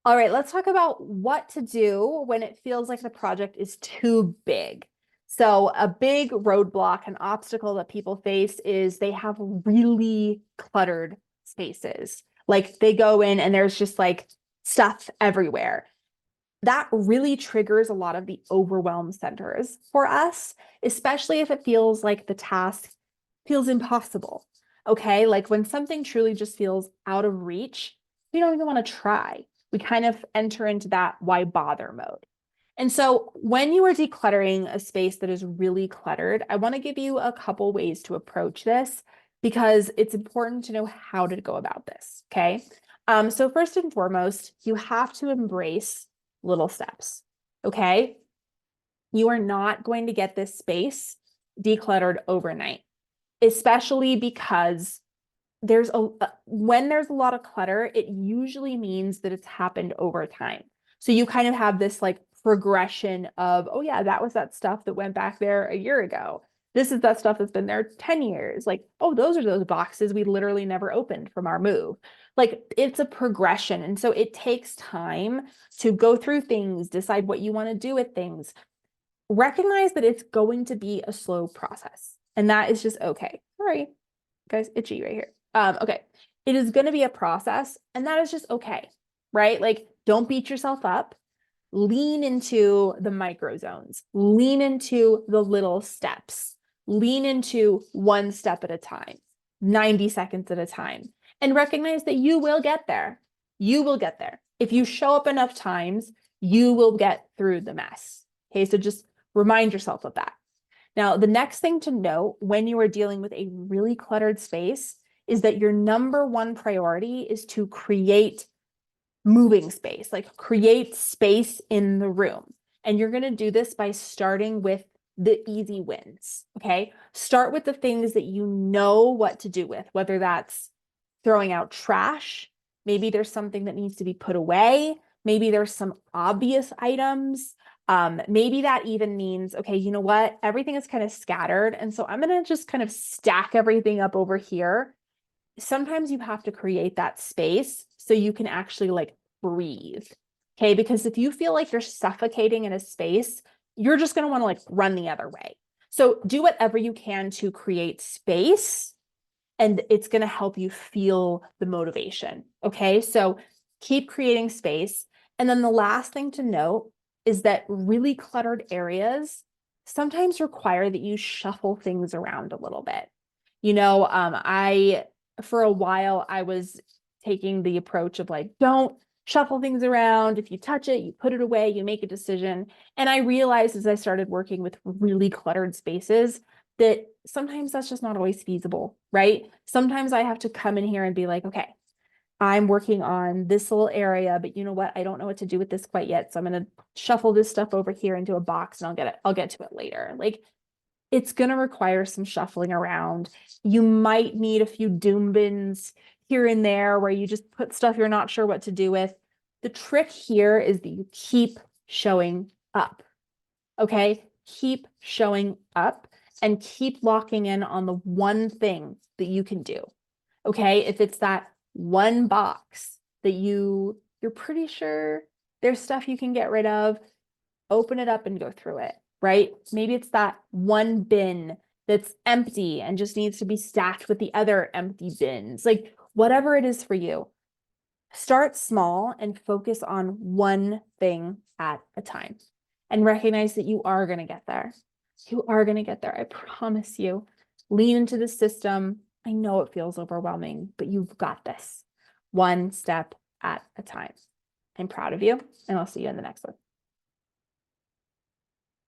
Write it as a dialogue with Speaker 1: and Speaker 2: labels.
Speaker 1: All right, let's talk about what to do when it feels like the project is too big. So, a big roadblock, an obstacle that people face is they have really cluttered spaces. Like they go in and there's just like stuff everywhere. That really triggers a lot of the overwhelm centers for us, especially if it feels like the task feels impossible. Okay. Like when something truly just feels out of reach, we don't even want to try. We kind of enter into that why bother mode. And so when you are decluttering a space that is really cluttered, I want to give you a couple ways to approach this because it's important to know how to go about this. Okay. So first and foremost, you have to embrace little steps. Okay. You are not going to get this space decluttered overnight, especially because when there's a lot of clutter, it usually means that it's happened over time. So you kind of have this like progression of, oh yeah, that was that stuff that went back there a year ago. This is that stuff that's been there 10 years. Like, oh, those are those boxes we literally never opened from our move. Like it's a progression. And so it takes time to go through things, decide what you want to do with things, recognize that it's going to be a slow process. And that is just okay. Sorry, guys, itchy right here. Okay. It is going to be a process, and that is just okay, right? Like, don't beat yourself up. Lean into the micro zones, lean into the little steps, lean into one step at a time, 90 seconds at a time, and recognize that you will get there. You will get there. If you show up enough times, you will get through the mess. Okay, so just remind yourself of that. Now, the next thing to note when you are dealing with a really cluttered space is that your number one priority is to create moving space, like create space in the room. And you're going to do this by starting with the easy wins. Okay. Start with the things that you know what to do with, whether that's throwing out trash. Maybe there's something that needs to be put away. Maybe there's some obvious items. Maybe that even means, okay, you know what? Everything is kind of scattered. And so I'm going to just kind of stack everything up over here. Sometimes you have to create that space so you can actually like breathe. Okay. Because if you feel like you're suffocating in a space, you're just going to want to like run the other way. So do whatever you can to create space, and it's going to help you feel the motivation. Okay. So keep creating space. And then the last thing to note is that really cluttered areas sometimes require that you shuffle things around a little bit. For a while, I was taking the approach of like, don't shuffle things around. If you touch it, you put it away, you make a decision. And I realized as I started working with really cluttered spaces that sometimes that's just not always feasible, right? Sometimes I have to come in here and be like, okay, I'm working on this little area, but you know what? I don't know what to do with this quite yet. So I'm going to shuffle this stuff over here into a box and I'll get to it later. Like it's going to require some shuffling around. You might need a few doom bins here and there where you just put stuff you're not sure what to do with. The trick here is that you keep showing up. Okay. Keep showing up and keep locking in on the one thing that you can do. Okay. If it's that one box that you're pretty sure there's stuff you can get rid of, open it up and go through it, right? Maybe it's that one bin that's empty and just needs to be stacked with the other empty bins. Like whatever it is for you, start small and focus on one thing at a time and recognize that you are going to get there. You are going to get there. I promise you. Lean into the system. I know it feels overwhelming, but you've got this one step at a time. I'm proud of you, and I'll see you in the next one.